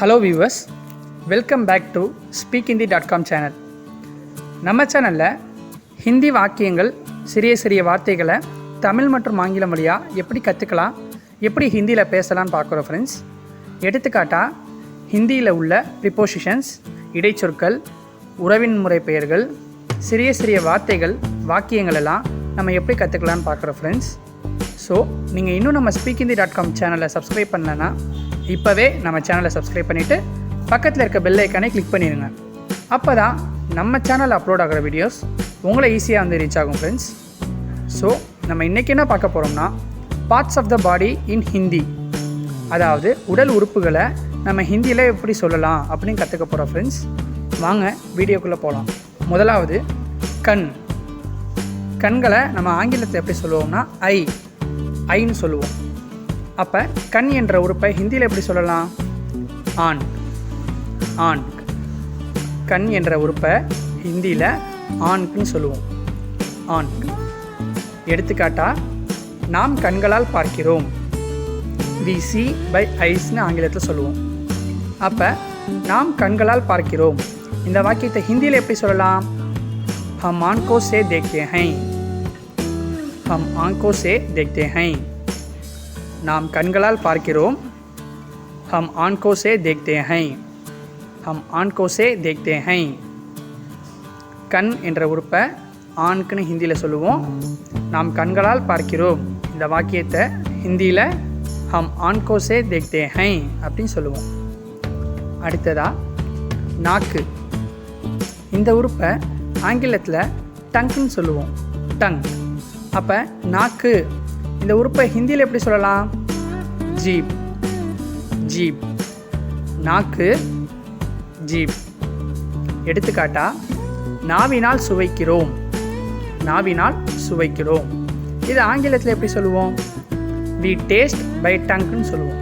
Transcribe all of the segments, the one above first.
Hello viewers, welcome back to speakhindi.com channel. நம்ம சேனலில் ஹிந்தி வாக்கியங்கள், சிறிய சிறிய வார்த்தைகளை தமிழ் மற்றும் ஆங்கிலம் வழியாக எப்படி கற்றுக்கலாம், எப்படி ஹிந்தியில் பேசலான்னு பார்க்குறோம் ஃப்ரெண்ட்ஸ். எடுத்துக்காட்டாக ஹிந்தியில் உள்ள ப்ரிப்போசிஷன்ஸ், இடைச்சொற்கள், உறவின் முறை பெயர்கள், சிறிய சிறிய வார்த்தைகள், வாக்கியங்கள் எல்லாம் நம்ம எப்படி கற்றுக்கலான்னு பார்க்குறோம் ஃப்ரெண்ட்ஸ். ஸோ நீங்கள் இன்னும் நம்ம speakhindi.com சேனலை சப்ஸ்கிரைப் பண்ணலன்னா இப்போவே நம்ம சேனலை சப்ஸ்கிரைப் பண்ணிவிட்டு பக்கத்தில் இருக்க பெல் ஐக்கானை கிளிக் பண்ணிடுங்க. அப்போ தான் நம்ம சேனல் அப்லோட் ஆகிற வீடியோஸ் உங்களை ஈஸியாக வந்து ரீச் ஆகும் ஃப்ரெண்ட்ஸ். ஸோ நம்ம இன்றைக்கி என்ன பார்க்க போகிறோம்னா, பார்ட்ஸ் ஆஃப் த பாடி இன் ஹிந்தி, அதாவது உடல் உறுப்புகளை நம்ம ஹிந்தியில் எப்படி சொல்லலாம் அப்படின்னு கற்றுக்க போகிறோம் ஃப்ரெண்ட்ஸ். வாங்க வீடியோக்குள்ளே போகலாம். முதலாவது கண். கண்களை நம்ம ஆங்கிலத்தில் எப்படி சொல்லுவோம்னா ஐன்னு சொல்லுவோம். அப்போ கண் என்ற உறுப்பை ஹிந்தியில் எப்படி சொல்லலாம்? ஆண். கண் என்ற உறுப்பை ஹிந்தியில் ஆண்க்குன்னு சொல்லுவோம். ஆண். எடுத்துக்காட்டாக நாம் கண்களால் பார்க்கிறோம், we see by eyesன்னு ஆங்கிலத்தில் சொல்லுவோம். அப்போ நாம் கண்களால் பார்க்கிறோம் இந்த வாக்கியத்தை ஹிந்தியில் எப்படி சொல்லலாம்? हम आँखों से देखते हैं. हम आँखों से देखते हैं. நாம் கண்களால் பார்க்கிறோம். हम आँखों से देखते हैं. हम आँखों से देखते हैं. கண் என்ற உறுப்பை ஆண்க்குன்னு ஹிந்தியில் சொல்லுவோம். நாம் கண்களால் பார்க்கிறோம் இந்த வாக்கியத்தை ஹிந்தியில் हम आँखों से देखते हैं அப்படின்னு சொல்லுவோம். அடுத்ததாக நாக்கு. இந்த உறுப்பை ஆங்கிலத்தில் டங்க்னு சொல்லுவோம். டங். அப்போ நாக்கு இந்த உறுப்பை ஹிந்தியில் எப்படி சொல்லலாம்? ஜீப். நாக்கு, ஜீப். எடுத்துக்காட்டாக நாவினால் சுவைக்கிறோம். இது ஆங்கிலத்தில் எப்படி சொல்லுவோம்? we taste by tongueன்னு சொல்லுவோம்.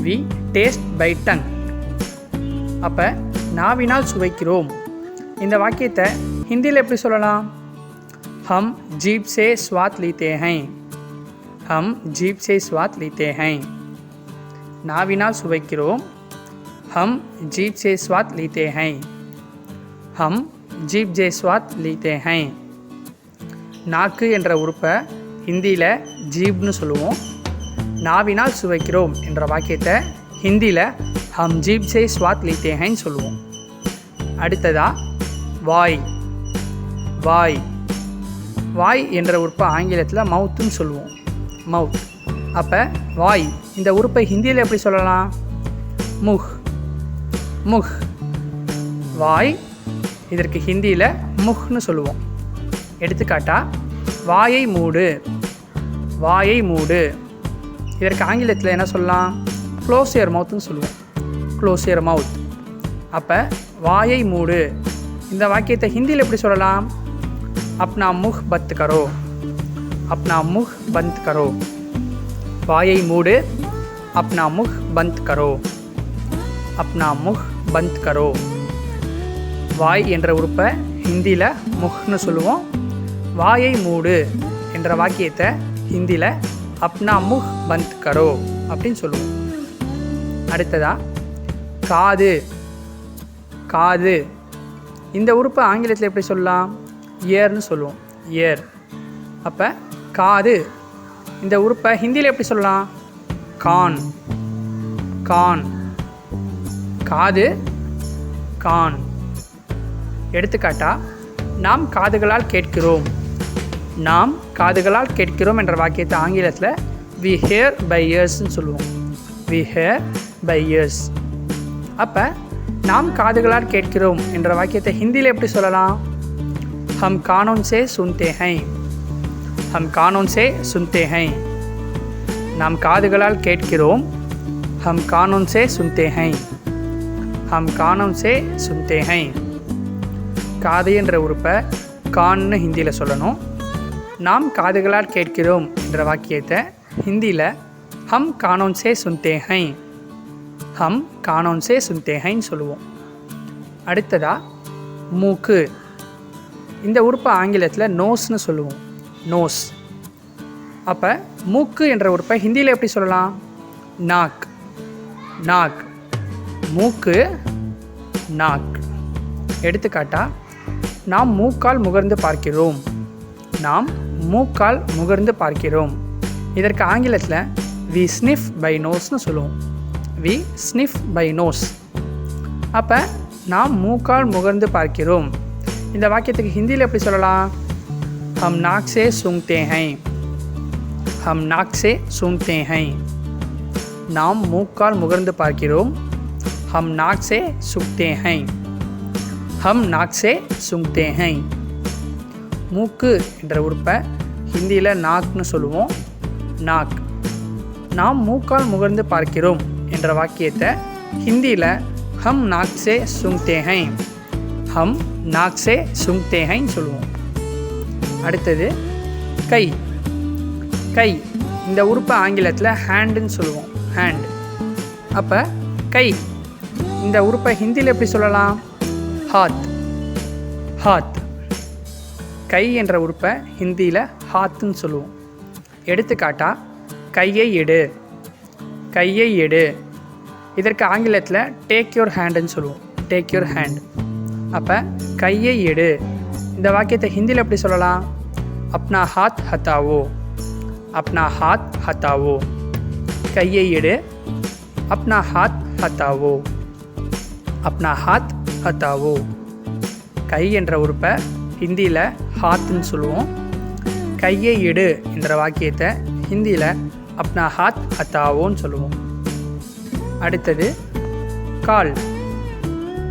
we taste by tongue. அப்போ நாவினால் சுவைக்கிறோம் இந்த வாக்கியத்தை ஹிந்தியில் எப்படி சொல்லலாம்? हम जीभ से स्वाद लेते हैं. हम जीभ से स्वाद लेते हैं. நாவினால் சுவைக்கிறோம். हम जीभ से स्वाद लेते हैं. हम जीभ से स्वाद लेते हैं. நாக்கு என்ற உறுப்பை ஹிந்தியில் ஜீப்னு சொல்லுவோம். நாவினால் சுவைக்கிறோம் என்ற வாக்கியத்தை ஹிந்தியில் हम जीभ से स्वाद लेते हैं சொல்லுவோம். அடுத்ததாக வாய் என்ற உறுப்பை ஆங்கிலத்தில் மவுத்துன்னு சொல்லுவோம். மவுத். அப்போ வாய் இந்த உறுப்பை ஹிந்தியில் எப்படி சொல்லலாம்? முஹ். வாய், இதற்கு ஹிந்தியில் முஹ்னு சொல்லுவோம். எடுத்துக்காட்டாக வாயை மூடு. இதற்கு ஆங்கிலத்தில் என்ன சொல்லலாம்? க்ளோஸ் யுவர் மவுத்துன்னு சொல்லுவோம். Close your mouth. அப்போ வாயை மூடு இந்த வாக்கியத்தை ஹிந்தியில் எப்படி சொல்லலாம்? अपना मुख बंद करो. வாயை மூடு. अपना मुख बंद करो. வாய் என்ற உறுப்பை ஹிந்தியில் முஹ்னு சொல்லுவோம். வாயை மூடு என்ற வாக்கியத்தை ஹிந்தியில் अपना मुख बंद करो அப்படின்னு சொல்லுவோம். அடுத்ததாக காது. இந்த உறுப்பை ஆங்கிலத்தில் எப்படி சொல்லலாம்? இயர்னு சொல்லுவோம். இயர். அப்போ காது இந்த உறுப்பை ஹிந்தியில் எப்படி சொல்லலாம்? கான். காது, கான். எடுத்துக்காட்டாக நாம் காதுகளால் கேட்கிறோம் என்ற வாக்கியத்தை ஆங்கிலத்தில் we hear by earsன்னு சொல்லுவோம். we hear by ears. அப்போ நாம் காதுகளால் கேட்கிறோம் என்ற வாக்கியத்தை ஹிந்தியில் எப்படி சொல்லலாம்? हम कानों से सुनते हैं. நாம் காதுகளால் கேட்கிறோம். हम कानों से सुनते हैं. காது என்ற உறுப்பை கான்னு ஹிந்தியில் சொல்லணும். நாம் காதுகளால் கேட்கிறோம் என்ற வாக்கியத்தை ஹிந்தியில் हम कानों से सुनते हैं சொல்லுவோம். அடுத்ததாக மூக்கு. இந்த உறுப்பை ஆங்கிலத்தில் நோஸ்னு சொல்லுவோம். நோஸ். அப்போ மூக்கு என்ற உறுப்பை ஹிந்தியில் எப்படி சொல்லலாம்? நாக். மூக்கு நாக். எடுத்துக்காட்டா நாம் மூக்கால் முகர்ந்து பார்க்கிறோம். நாம் மூக்கால் முகர்ந்து பார்க்கிறோம். இதற்கு ஆங்கிலத்தில் வி ஸ்னிஃப் பை நோஸ்னு சொல்லுவோம். We sniff by nose. அப்போ நாம் மூக்கால் முகர்ந்து பார்க்கிறோம். இந்த வாக்கியத்துக்கு ஹிந்தியில் எப்படி சொல்லலாம்? हम नाक से सूंघते हैं. हम नाक से सूंघते हैं. நாம் மூக்கால் முகர்ந்து பார்க்கிறோம். हम नाक से सूंघते हैं. हम नाक से सूंघते हैं. மூக்கு என்ற உறுப்பை ஹிந்தியில் நாக்னு சொல்லுவோம். நாக். நாம் மூக்கால் முகர்ந்து பார்க்கிறோம் என்ற வாக்கியத்தை ஹிந்தியில் हम नाक से सूंघते हैं. हम नाक से सूंघते हैं சொல்லுவோம். அடுத்தது கை. கை இந்த உறுப்பை ஆங்கிலத்தில் ஹேண்டுன்னு சொல்லுவோம். ஹேண்ட். அப்போ கை இந்த உறுப்பை ஹிந்தியில் எப்படி சொல்லலாம்? ஹாத். ஹாத். கை என்ற உறுப்பை ஹிந்தியில் ஹாத்துன்னு சொல்லுவோம். எடுத்துக்காட்டா கையை எடு. கையை எடு. இதற்கு ஆங்கிலத்தில் டேக் யுவர் ஹேண்டுன்னு சொல்லுவோம். Take your hand. அப்போ கையை எடு இந்த வாக்கியத்தை ஹிந்தியில் எப்படி சொல்லலாம்? அப்னா ஹாத் ஹத்தாவோ. அப்னா ஹாத் ஹத்தாவோ. கையை எடு. அப்னா ஹாத் ஹத்தாவோ. அப்னா ஹாத் ஹத்தாவோ. கை என்ற உறுப்பை ஹிந்தியில் ஹாத்துன்னு சொல்லுவோம். கையை எடு என்ற வாக்கியத்தை ஹிந்தியில் அப்னா ஹாத் ஹத்தாவோன்னு சொல்லுவோம். அடுத்தது கால்.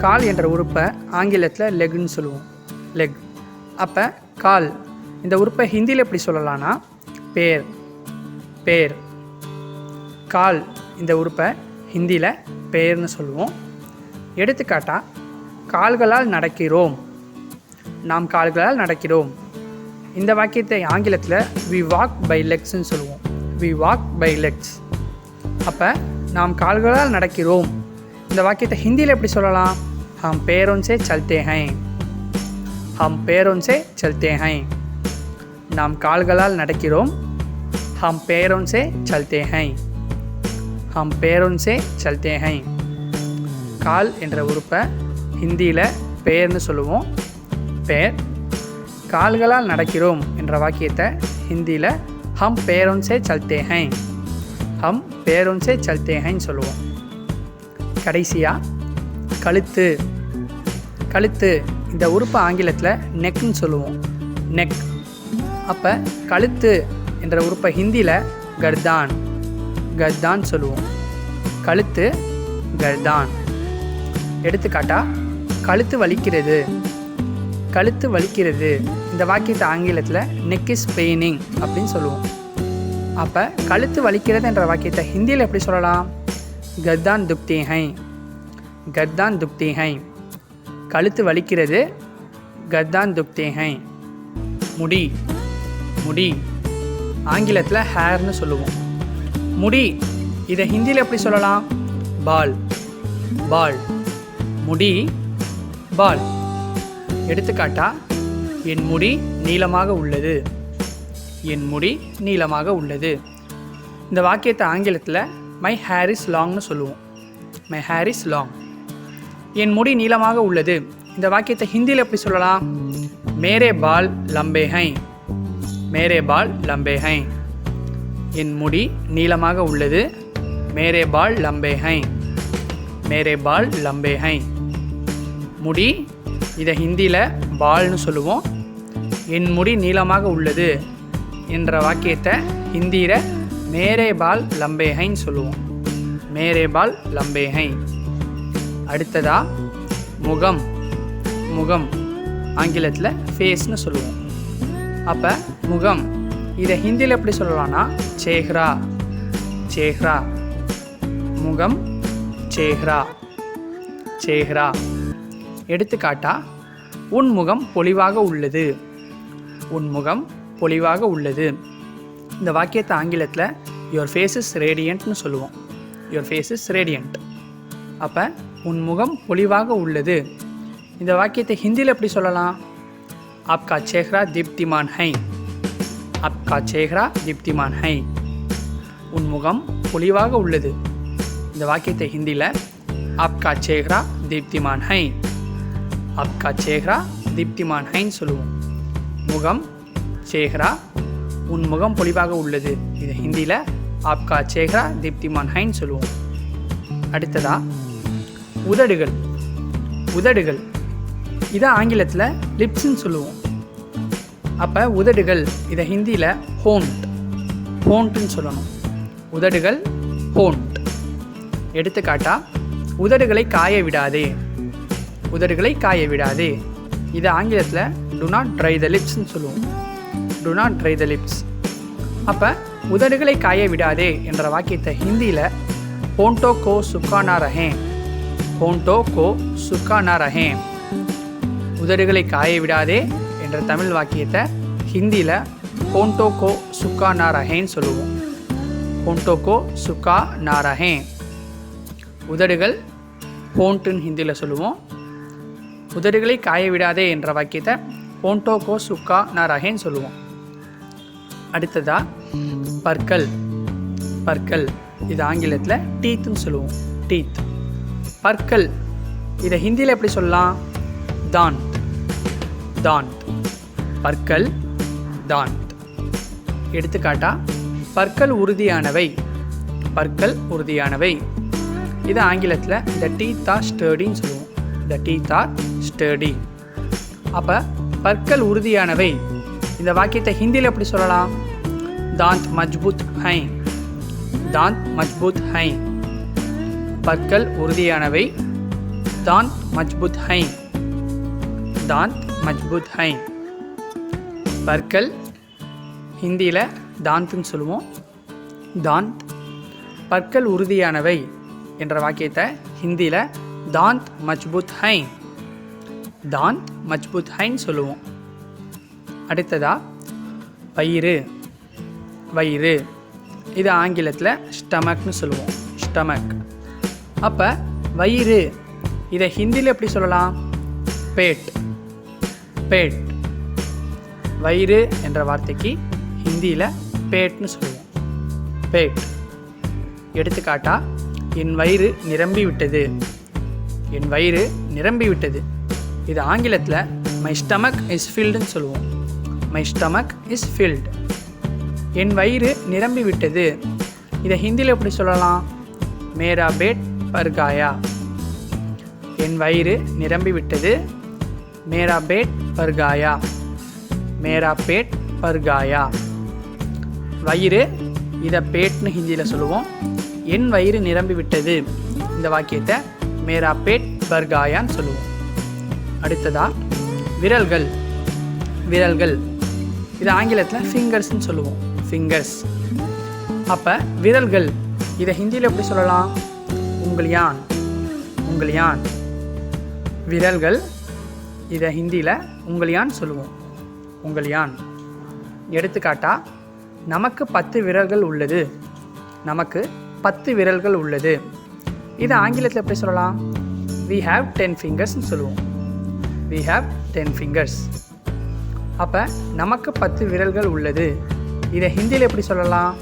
கால் என்ற உறுப்பை ஆங்கிலத்தில் லெக்குன்னு சொல்லுவோம். லெக். அப்போ கால் இந்த உறுப்பை ஹிந்தியில் எப்படி சொல்லலாம்னா பேர். பேர். கால் இந்த உறுப்பை ஹிந்தியில் பேர்னு சொல்லுவோம். எடுத்துக்காட்டா கால்களால் நடக்கிறோம். நாம் கால்களால் நடக்கிறோம். இந்த வாக்கியத்தை ஆங்கிலத்தில் வி வாக் பை லெக்ஸ்ன்னு சொல்லுவோம். We walk by legs. அப்போ நாம் கால்களால் நடக்கிறோம் இந்த வாக்கியத்தை ஹிந்தியில் எப்படி சொல்லலாம்? हम पैरों से चलते हैं. हम पैरों से चलते हैं. நாம் கால்களால் நடக்கிறோம். हम पैरों से चलते हैं. हम पैरों से चलते हैं. கால் என்ற உறுப்பை ஹிந்தியில் பேர்னு சொல்லுவோம். பேர். கால்களால் நடக்கிறோம் என்ற வாக்கியத்தை ஹிந்தியில் हम पैरों से चलते हैं. हम पैरों से चलते हैं சொல்லுவோம். கடைசியாக கழுத்து. கழுத்து இந்த உறுப்பு ஆங்கிலத்தில் நெக்னு சொல்லுவோம். நெக். அப்போ கழுத்து என்ற உறுப்பை ஹிந்தியில் கர்தான். கர்தான் சொல்லுவோம். கழுத்து கர்தான். எடுத்துக்காட்டா கழுத்து வலிக்கிறது. கழுத்து வலிக்கிறது இந்த வாக்கியத்தை ஆங்கிலத்தில் நெக் இஸ் பெயினிங் அப்படின்னு சொல்லுவோம். அப்போ கழுத்து வலிக்கிறது என்ற வாக்கியத்தை ஹிந்தியில் எப்படி சொல்லலாம்? கர்தான் துக்தி ஹை. கர்தான் துக்தி ஹை. கழுத்து வலிக்கிறது. கர்தான் துக்தி ஹை. முடி. முடி ஆங்கிலத்தில் ஹேர்னு சொல்லுவோம். முடி இதை ஹிந்தியில் எப்படி சொல்லலாம்? பால். பால். முடி பால். எடுத்துக்காட்டா என் முடி நீளமாக உள்ளது. என் முடி நீளமாக உள்ளது. இந்த வாக்கியத்தை ஆங்கிலத்தில் மை ஹேர் இஸ் லாங்னு சொல்லுவோம். My hair is long. என் முடி நீளமாக உள்ளது இந்த வாக்கியத்தை ஹிந்தியில் எப்படி சொல்லலாம்? மேரே பால் லம்பே ஹை. மேரே பால் லம்பே ஹை. என் முடி நீளமாக உள்ளது. மேரே பால் லம்பே ஹை. மேரே பால் லம்பே ஹை. முடி இதை ஹிந்தியில் பால்னு சொல்லுவோம். என் முடி நீளமாக உள்ளது என்ற வாக்கியத்தை ஹிந்தியில் மேரே பால் லம்பே ஹைன்னு சொல்லுவோம். மேரே பால் லம்பே ஹை. அடுத்ததா முகம். முகம் ஆங்கிலத்தில் ஃபேஸ்னு சொல்லுவோம். அப்போ முகம் இதை ஹிந்தியில் எப்படி சொல்லலாம்னா சேஹ்ரா. சேஹ்ரா. முகம் சேஹ்ரா. சேஹ்ரா. எடுத்துக்காட்டா உன் முகம் பொலிவாக உள்ளது. உன் முகம் பொலிவாக உள்ளது இந்த வாக்கியத்தை ஆங்கிலத்தில் யுவர் ஃபேஸ் இஸ் ரேடியன்ட்னு சொல்லுவோம். Your face is radiant. அப்போ உன் முகம் பொலிவாக உள்ளது இந்த வாக்கியத்தை ஹிந்தியில் எப்படி சொல்லலாம்? ஆப்கா சேஹ்ரா தீப்திமான் ஹை. ஆப்கா சேஹ்ரா தீப்திமான் ஹை. உன் முகம் பொலிவாக உள்ளது இந்த வாக்கியத்தை ஹிந்தியில் ஆப்கா சேஹ்ரா தீப்திமான் ஹை. ஆப்கா சேஹ்ரா தீப்திமான் ஹைன்னு சொல்லுவோம். முகம் சேஹ்ரா, உன் முகம் பொலிவாக உள்ளது. இது ஹிந்தியில் ஆப்கா சேஹ்ரா தீப்திமான் ஹைன்னு சொல்லுவோம். அடுத்ததா உதடுகள். உதடுகள் இதை ஆங்கிலத்தில் லிப்ஸ்ன்னு சொல்லுவோம். அப்போ உதடுகள் இதை ஹிந்தியில் ஹோண்ட், ஹோண்ட்டுன்னு சொல்லணும். உதடுகள் ஹோண்ட். எடுத்துக்காட்டா உதடுகளை காய விடாதே. உதடுகளை காய விடாதே இது ஆங்கிலத்தில் டு நாட் ட்ரை த லிப்ஸ்ன்னு சொல்லுவோம். To not try the lips. அப்போ உதடுகளை காய விடாதே என்ற வாக்கியத்தை ஹிந்தியில் ஹோண்டோ கோ சுக்கானா ரஹேன். ஹோண்டோ கோ சுக்கானா ரஹேன். உதடுகளை காய விடாதே என்ற தமிழ் வாக்கியத்தை ஹிந்தியில் ஹோண்டோ கோ சுக்கா நா ரஹேன்னு சொல்லுவோம். ஹோண்டோ கோ சுக்கா நா ரஹேன். உதடுகள் ஹோண்ட்டுன்னு ஹிந்தியில் சொல்லுவோம். உதடுகளை காய விடாதே என்ற வாக்கியத்தை ஹோண்டோ கோ சுக்கா நா ரஹேன்னு சொல்லுவோம். அடுத்ததா பற்கள். பற்கள் இது ஆங்கிலத்தில் டீத்துன்னு சொல்லுவோம். டீத். பற்கள் இதை ஹிந்தியில் எப்படி சொல்லலாம்? தாந்த். தாந்த். பற்கள் தாந்த். எடுத்துக்காட்டா பற்கள் உறுதியானவை. பற்கள் உறுதியானவை இது ஆங்கிலத்தில் த டீத் ஆர் ஸ்டர்டின்னு சொல்லுவோம். The teeth are sturdy. அப்போ பற்கள் உறுதியானவை இந்த வாக்கியத்தை ஹிந்தியில் எப்படி சொல்லலாம்? தாந்த் மஜ்பூத் ஹை. தாந்த் மஜ்பூத் ஹை. பற்கள் உறுதியானவை. தாந்த் மஜ்பூத் ஹை. தாந்த் மஜ்பூத் ஹை. பற்கள் ஹிந்தியில் தாந்த்னு சொல்லுவோம். தாந்த். பற்கள் உறுதியானவை என்ற வாக்கியத்தை ஹிந்தியில் தாந்த் மஜ்பூத் ஹை. தாந்த் மஜ்பூத் ஹைன்னு சொல்லுவோம். அடுத்ததா வயிறு. வயிறு இது ஆங்கிலத்தில் ஸ்டமக்னு சொல்லுவோம். ஸ்டமக். அப்போ வயிறு இதை ஹிந்தியில் எப்படி சொல்லலாம்? பேட். பேட். வயிறு என்ற வார்த்தைக்கு ஹிந்தியில் பேட்னு சொல்லுவோம். பேட். எடுத்துக்காட்டா என் வயிறு நிரம்பி விட்டது. என் வயிறு நிரம்பி விட்டது இது ஆங்கிலத்தில் மை ஸ்டமக் இஸ் ஃபில்டுன்னு சொல்லுவோம். My stomach is filled. என் வயிறு நிரம்பி விட்டது இதை ஹிந்தியில் எப்படி சொல்லலாம்? மேரா பேட் பர்காயா. என் வயிறு நிரம்பி விட்டது. மேரா பேட் பர்காயா. மேரா பேட் பர்காயா. வயிறு இதை பேட்னு ஹிந்தியில் சொல்லுவோம். என் வயிறு நிரம்பி விட்டது இந்த வாக்கியத்தை மேரா பேட் பர்காயான்னு சொல்லுவோம். அடுத்ததா விரல்கள். விரல்கள் இது ஆங்கிலத்தில் ஃபிங்கர்ஸ்ன்னு சொல்லுவோம். ஃபிங்கர்ஸ். அப்போ விரல்கள் இதை ஹிந்தியில் எப்படி சொல்லலாம்? உங்கலியான். உங்கலியான். விரல்கள் இதை ஹிந்தியில் உங்கலியான் சொல்லுவோம். உங்கலியான். எடுத்துக்காட்டா நமக்கு 10 விரல்கள் உள்ளது. நமக்கு 10 விரல்கள் உள்ளது இது ஆங்கிலத்தில் எப்படி சொல்லலாம்? we have 10 fingers சொல்லுவோம். we have 10 fingers. அப்போ நமக்கு 10 விரல்கள் உள்ளது இதை ஹிந்தியில் எப்படி சொல்லலாம்?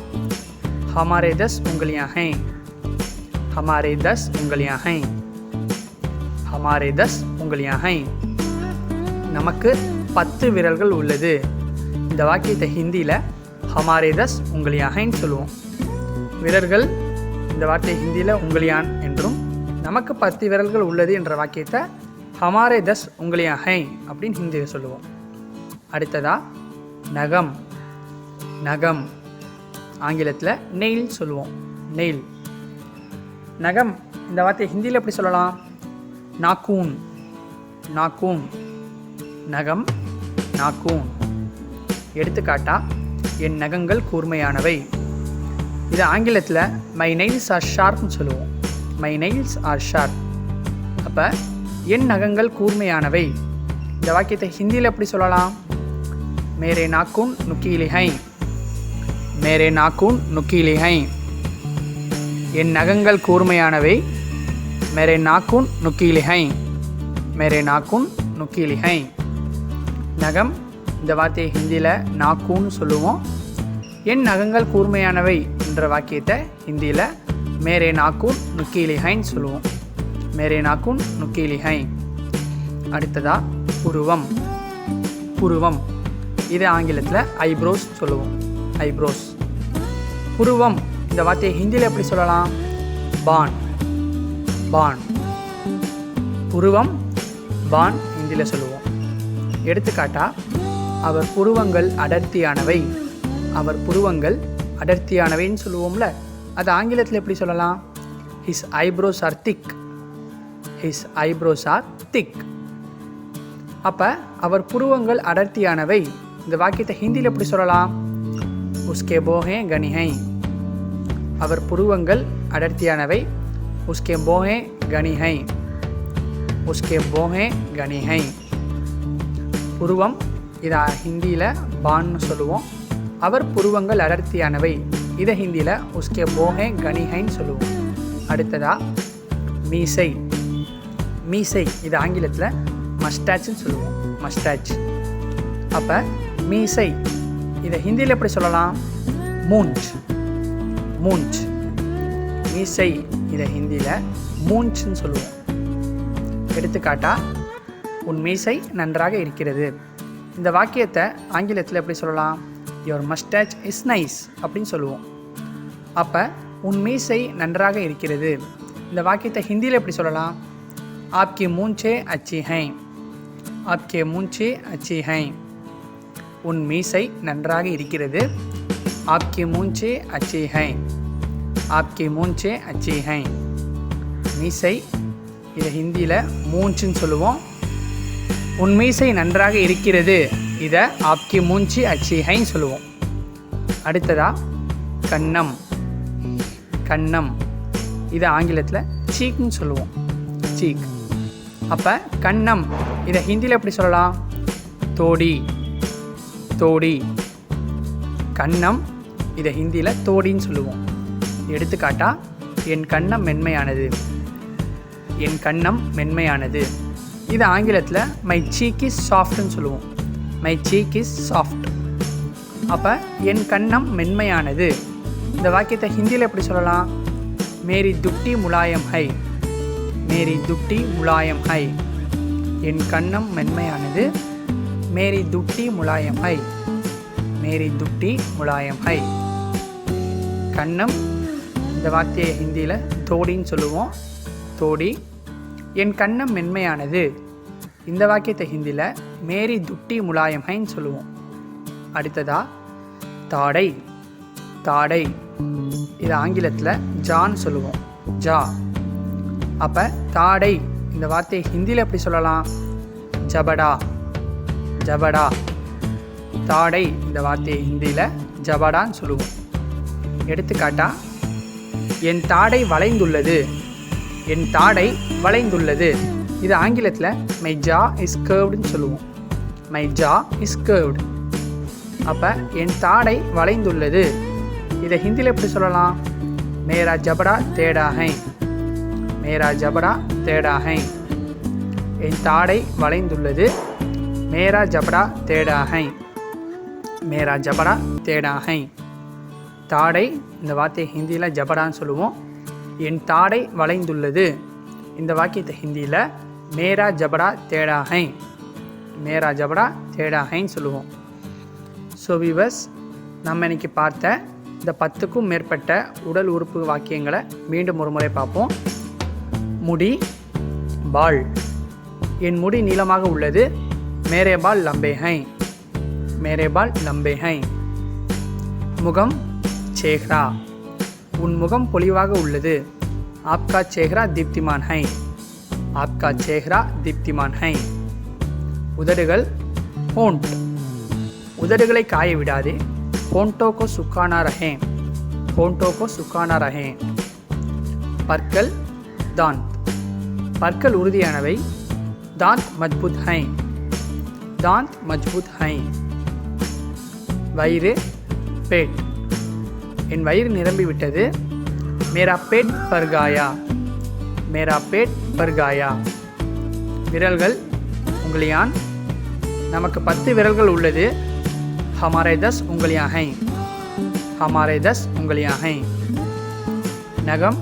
हमारे 10 उंगलियां हैं. हमारे 10 उंगलियां हैं. हमारे 10 उंगलियां हैं. நமக்கு 10 விரல்கள் உள்ளது இந்த வாக்கியத்தை ஹிந்தியில் हमारे 10 उंगलियां हैं சொல்லுவோம். விரல்கள் இந்த வார்த்தை ஹிந்தியில் உங்கலியான் என்றும் நமக்கு 10 விரல்கள் உள்ளது என்ற வாக்கியத்தை हमारे 10 उंगलियां हैं அப்படின்னு ஹிந்தியில் சொல்லுவோம். அடுத்ததா நகம். நகம் ஆங்கிலத்தில் நெயில் சொல்லுவோம். நெயில். நகம் இந்த வார்த்தையை ஹிந்தியில் எப்படி சொல்லலாம்? நாக்கூன். நாக்கூன். நகம் நாக்கூன். எடுத்துக்காட்டா என் நகங்கள் கூர்மையானவை இது ஆங்கிலத்தில் மை நெயில்ஸ் ஆர் ஷார்ப்னு சொல்லுவோம். My nails are sharp. அப்போ என் நகங்கள் கூர்மையானவை இந்த வாக்கியத்தை ஹிந்தியில் எப்படி சொல்லலாம்? மேரே நாக்கூன் நுக்கீலி ஹை. மேரே நாக்கூன் நுக்கீலி ஹை. என் நகங்கள் கூர்மையானவை. மேரே நாக்கூன் நுக்கீலி ஹை. மேரே நாக்கூன் நுக்கீலி ஹை. நகம் இந்த வார்த்தையை ஹிந்தியில் நாக்கூன்னு சொல்லுவோம். என் நகங்கள் கூர்மையானவை என்ற வாக்கியத்தை ஹிந்தியில் மேரே நாக்கூன் நுக்கீலி ஹைன்னு சொல்லுவோம். மேரே நாக்குன் நுக்கீலி ஹை. அடுத்ததா புருவம். புருவம் இது ஆங்கிலத்தில் ஐப்ரோஸ் சொல்லுவோம். ஐப்ரோஸ். புருவம் இந்த வார்த்தையை ஹிந்தியில் எப்படி சொல்லலாம்? பான். பான். புருவம் பான் ஹிந்தியில் சொல்லுவோம். எடுத்துக்காட்டா, அவர் புருவங்கள் அடர்த்தியானவை. அவர் புருவங்கள் அடர்த்தியானவைன்னு சொல்லுவோம்ல, அது ஆங்கிலத்தில் எப்படி சொல்லலாம்? ஹிஸ் ஐப்ரோஸ் ஆர் திக். ஹிஸ் ஐப்ரோஸ் ஆர் திக். அப்போ அவர் புருவங்கள் அடர்த்தியானவை இந்த வாக்கியத்தை ஹிந்தியில் எப்படி சொல்லலாம்? உஸ்கே போஹே கனி ஹை. அவர் புருவங்கள் அடர்த்தியானவை. உஸ்கே போஹே கனி ஹை. உஸ்கே போஹே கனி ஹை. புருவம் இதை ஹிந்தியில் பான்னு சொல்லுவோம். அவர் புருவங்கள் அடர்த்தியானவை இதை ஹிந்தியில் உஸ்கே போஹே கனி ஹைன்னு சொல்லுவோம். அடுத்ததா மீசை. மீசை இது ஆங்கிலத்தில் மஸ்டாச்சுன்னு சொல்லுவோம். மஸ்டாச். அப்போ மீசை இதை ஹிந்தியில் எப்படி சொல்லலாம்? மூஞ்ச். மூஞ்ச். மீசை இதை ஹிந்தியில் மூஞ்ச்னு சொல்லுவோம். எடுத்துக்காட்டா, உன் மீசை நன்றாக இருக்கிறது. இந்த வாக்கியத்தை ஆங்கிலத்தில் எப்படி சொல்லலாம்? யுவர் மஸ்டாச் இஸ் நைஸ் அப்படின்னு சொல்லுவோம். அப்போ உன் மீசை நன்றாக இருக்கிறது இந்த வாக்கியத்தை ஹிந்தியில் எப்படி சொல்லலாம்? ஆப்கி மூஞ்சே அச்சி ஹை. ஆப்கே மூஞ்சே அச்சி ஹை. உன் மீசை நன்றாக இருக்கிறது. ஆப்கி மூஞ்சே அச்சி ஹை. ஆப்கி மூஞ்சே அச்சி ஹை. மீசை இதை ஹிந்தியில் மூஞ்சுன்னு சொல்லுவோம். உன் மீசை நன்றாக இருக்கிறது இதை ஆப்கி மூஞ்சி அச்சி ஹைன்னு சொல்லுவோம். அடுத்ததா கன்னம். கன்னம் இதை ஆங்கிலத்தில் சீக்னு சொல்லுவோம். சீக். அப்போ கன்னம் இதை ஹிந்தியில் எப்படி சொல்லலாம்? தோடி. தோடி. கன்னம் இதை ஹிந்தியில் தோடின்னு சொல்லுவோம். எடுத்துக்காட்டா, என் கன்னம் மென்மையானது. என் கன்னம் மென்மையானது இது ஆங்கிலத்தில் மை சீக் இஸ் சாஃப்ட்னு சொல்லுவோம். My cheek is soft. அப்போ என் கன்னம் மென்மையானது இந்த வாக்கியத்தை ஹிந்தியில் எப்படி சொல்லலாம்? மேரி துட்டி முலாயம் ஹை. மேரி துட்டி முலாயம் ஹை. என் கன்னம் மென்மையானது. மேரி துட்டி முலாயம் ஹை. மேரி துட்டி முலாயம் ஹை. கன்னம் இந்த வார்த்தையை ஹிந்தியில் தோடின்னு சொல்லுவோம். தோடி. என் கன்னம் மென்மையானது இந்த வாக்கியத்தை ஹிந்தியில் மேரி துட்டி முலாயம் ஹைன்னு சொல்லுவோம். அடுத்ததா தாடை. தாடை இது ஆங்கிலத்தில் ஜான்னு சொல்லுவோம். ஜா. அப்போ தாடை இந்த வார்த்தையை ஹிந்தியில் எப்படி சொல்லலாம்? ஜபடா. ஜபடா. தாடை இந்த வார்த்தையை ஹிந்தியில் ஜபடான்னு சொல்லுவோம். எடுத்துக்காட்டா, என் தாடை வளைந்துள்ளது. என் தாடை வளைந்துள்ளது இது ஆங்கிலத்தில் மை ஜா இஸ் கர்வ்டுன்னு சொல்லுவோம். My jaw is curved. அப்போ என் தாடை வளைந்துள்ளது இதை ஹிந்தியில் எப்படி சொல்லலாம்? மேரா ஜபடா தேடா ஹை. மேரா ஜபடா தேடா ஹை. என் தாடை வளைந்துள்ளது. மேரா ஜபடா தேடா ஹை. மேரா ஜபடா தேடா ஹை. தாடை இந்த வார்த்தையை ஹிந்தியில் ஜபடான்னு சொல்லுவோம். என் தாடை வளைந்துள்ளது இந்த வாக்கியத்தை ஹிந்தியில் மேரா ஜபடா தேடா ஹை. மேரா ஜபடா தேடா ஹைன்னு சொல்லுவோம். ஸோ வியூவர்ஸ், நம்ம இன்னைக்கு பார்த்த இந்த 10க்கும் மேற்பட்ட உடல் உறுப்பு வாக்கியங்களை மீண்டும் ஒரு முறை பார்ப்போம். முடி. பால். என் முடி நீளமாக உள்ளது. மேரே பால் லம்பே ஹை. மேரே பால் லம்பே ஹை. முகம். சேஹ்ரா. உன் முகம் பொலிவாக உள்ளது. ஆப்கா சேஹ்ரா தீப்திமான் ஹை. ஆப்கா சேஹ்ரா தீப்திமான் ஹை. உதடுகள். ஹோண்ட். உதடுகளை காய விடாதே. ஹோண்டோ கோ சுக்கானா ரஹே. ஹோண்டோ கோ சுக்கானா ரஹே. பற்கள். தாந்த். பற்கள் உறுதியானவை. தாந்த் மஜ்பூத் ஹை. தாந்த் மஜ்பூத் ஹை. வயிறு. பேட். என் வயிறு நிரம்பிவிட்டது. மேரா பேட் பர்காயா. மேரா பேட் பர்காயா. விரல்கள். உங்கலியான். நமக்கு 10 விரல்கள் உள்ளது. ஹமாரே 10 உங்கலியா ஹை. ஹமாரே 10 உங்கலியா ஹை. நகம்.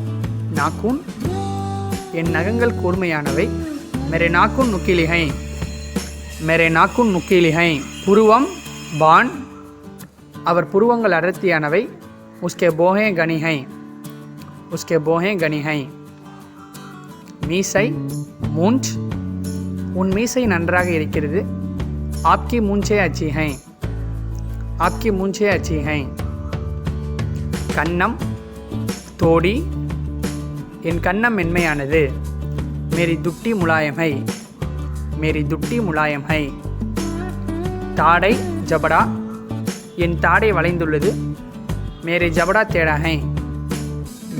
நாக்கூன். என் நகங்கள் கூர்மையானவை. मेरे नाखून नुकीले हैं. मेरे नाखून नुकीले हैं. புருவம் பான், அவர் புருவங்கள் அடர்த்தியானவை. उसके बोहें घनी हैं. उसके बोहें घनी हैं. மீசை மூஞ்ச், உன் மீசை நன்றாக இருக்கிறது. आपकी मूंछें अच्छी हैं. आपकी मूंछें अच्छी हैं. கன்னம் தோடி, என் கன்னம் மென்மையானது. मेरी दुट्टी मुलायम है. मेरी दुट्टी मुलायम है. தாடை ஜபடா, என் தாடை வளைந்துள்ளது. मेरे जबड़ा टेढ़ा है.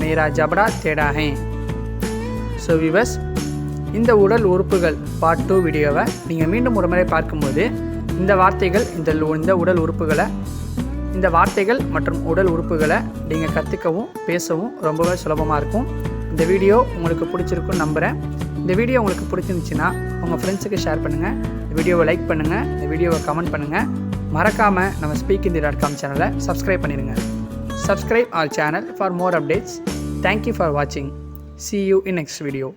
मेरा जबड़ा टेढ़ा है. ஸோ வியூவர்ஸ், இந்த உடல் உறுப்புகள் பார்ட் 2 வீடியோவை நீங்கள் மீண்டும் ஒரு முறை பார்க்கும்போது இந்த வார்த்தைகள் இந்த உடல் உறுப்புகளை, இந்த வார்த்தைகள் மற்றும் உடல் உறுப்புகளை நீங்கள் கற்றுக்கவும் பேசவும் ரொம்பவே சுலபமாக இருக்கும். இந்த வீடியோ உங்களுக்கு பிடிச்சிருக்குன்னு நம்புகிறேன். இந்த வீடியோ உங்களுக்கு பிடிச்சிருந்துச்சுன்னா உங்கள் ஃப்ரெண்ட்ஸுக்கு ஷேர் பண்ணுங்கள். இந்த வீடியோவை லைக் பண்ணுங்கள். இந்த வீடியோவை கமெண்ட் பண்ணுங்கள். மறக்காமல் நம்ம speakinthindi.com சேனலை சப்ஸ்கிரைப் பண்ணிடுங்க. Subscribe our channel for more updates. Thank you for watching. See you in next video.